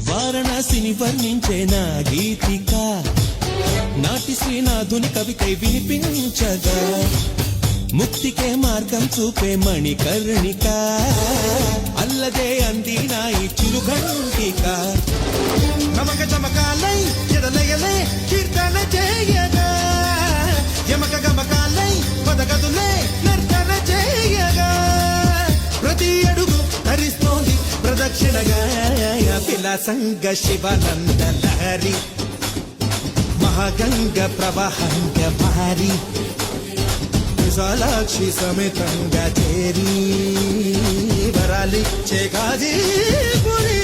వారణాసిని వర్ణించే నా గీతిక నాటి శ్రీనాథుని కవికై వినిపించగా ముక్తికే మార్గం చూపే మణికర్ణిక అల్లదే అంది నా ఈ చిరుఘంటిక నమక చమకాలై ఎడలయలే కీర్తన చేయగా యమక గమకాలై పదగదులే నర్తన చేయగా ప్రతి అడుగు హరిస్తోంది ప్రదక్షిణగా విలాసంగ శివనంద లహరి మహాగంగ ప్రవాహంగ భారీ విశాలాక్షి సమేతంగా చేరి వరాలిచ్చే గాజీపురి